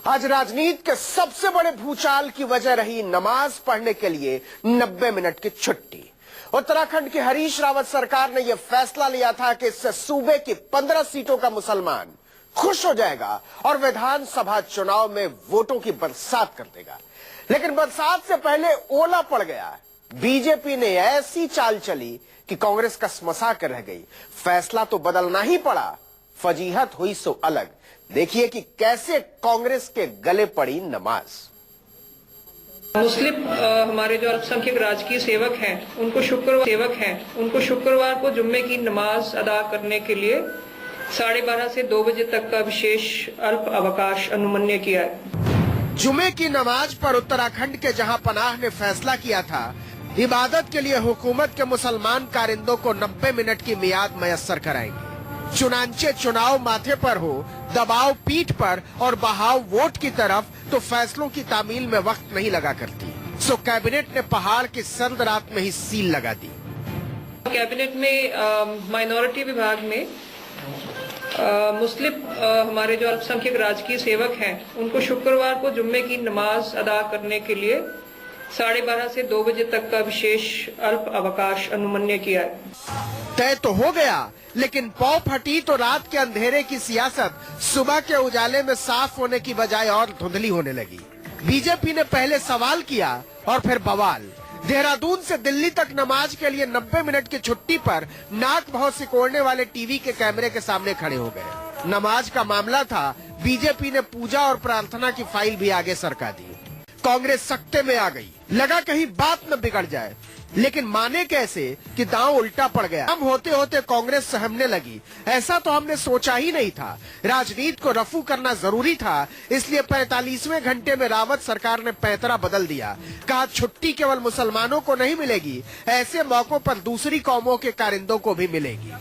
आज राजनीति के सबसे बड़े भूचाल की वजह रही नमाज पढ़ने के लिए 90 मिनट की छुट्टी। उत्तराखंड की हरीश रावत सरकार ने यह फैसला लिया था कि इससे सूबे की 15 सीटों का मुसलमान खुश हो जाएगा और विधानसभा चुनाव में वोटों की बरसात कर देगा। लेकिन बरसात से पहले ओला पड़ गया। बीजेपी ने ऐसी चाल चली कि कांग्रेस का समसा कर रह गई। फैसला तो बदलना ही पड़ा, फजीहत हुई सो अलग। देखिए कि कैसे कांग्रेस के गले पड़ी नमाज। मुस्लिम हमारे जो अल्पसंख्यक राजकीय सेवक हैं उनको शुक्रवार को जुम्मे की नमाज अदा करने के लिए 12:30 से 2 बजे तक का विशेष अल्प अवकाश अनुमन्य किया है। जुमे की नमाज पर उत्तराखंड के जहां पनाह ने फैसला किया था इबादत के लिए हुकूमत के मुसलमान कारिंदों को 90 मिनट की मियाद मयस्सर कराएंगे। चुनांचे चुनाव माथे पर हो, दबाव पीठ पर और बहाव वोट की तरफ, तो फैसलों की तामील में वक्त नहीं लगा करती। सो कैबिनेट ने पहाड़ की सर्द रात में ही सील लगा दी। कैबिनेट में माइनॉरिटी विभाग में मुस्लिम हमारे जो अल्पसंख्यक राजकीय सेवक हैं उनको शुक्रवार को जुम्मे की नमाज अदा करने के लिए 12:30 से 2 बजे तक का विशेष अल्प अवकाश अनुमन्य किया है। तय तो हो गया, लेकिन पौ फटी तो रात के अंधेरे की सियासत सुबह के उजाले में साफ होने की बजाय और धुंधली होने लगी। बीजेपी ने पहले सवाल किया और फिर बवाल। देहरादून से दिल्ली तक नमाज के लिए 90 मिनट की छुट्टी पर नाक भौं सिकोड़ने वाले टीवी के कैमरे के सामने खड़े हो गए। नमाज का मामला था, बीजेपी ने पूजा और प्रार्थना की फाइल भी आगे सरका दी। कांग्रेस सख्ते में आ गई, लगा कहीं बात न बिगड़ जाए, लेकिन माने कैसे कि दांव उल्टा पड़ गया। हम होते होते कांग्रेस सहमने लगी। ऐसा तो हमने सोचा ही नहीं था। राजनीति को रफू करना जरूरी था, इसलिए 45वें घंटे में रावत सरकार ने पैंतरा बदल दिया। कहा छुट्टी केवल मुसलमानों को नहीं मिलेगी, ऐसे मौकों पर दूसरी कौमों के कारिंदों को भी मिलेगी।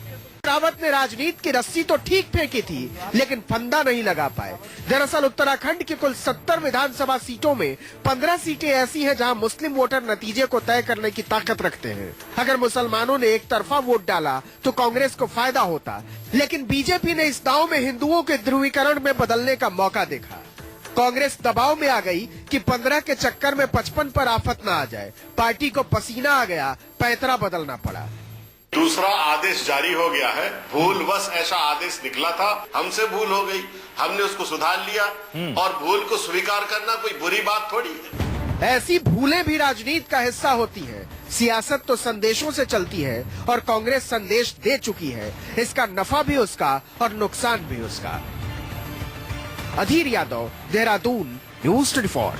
रावत ने राजनीति की रस्सी तो ठीक फेंकी थी, लेकिन फंदा नहीं लगा पाए। दरअसल उत्तराखंड की कुल 70 विधानसभा सीटों में 15 सीटें ऐसी हैं जहां मुस्लिम वोटर नतीजे को तय करने की ताकत रखते हैं। अगर मुसलमानों ने एक तरफा वोट डाला तो कांग्रेस को फायदा होता, लेकिन बीजेपी ने इस दांव में हिंदुओं के ध्रुवीकरण में बदलने का मौका देखा। कांग्रेस दबाव में आ गई कि 15 के चक्कर में 55 पर आफत न आ जाए। पार्टी को पसीना आ गया, पैंतरा बदलना पड़ा। दूसरा आदेश जारी हो गया है। भूलवश ऐसा आदेश निकला था, हमसे भूल हो गई, हमने उसको सुधार लिया। और भूल को स्वीकार करना कोई बुरी बात थोड़ी है। ऐसी भूलें भी राजनीति का हिस्सा होती है। सियासत तो संदेशों से चलती है और कांग्रेस संदेश दे चुकी है। इसका नफा भी उसका और नुकसान भी उसका। अधीर यादव, देहरादून, न्यूज़ 24।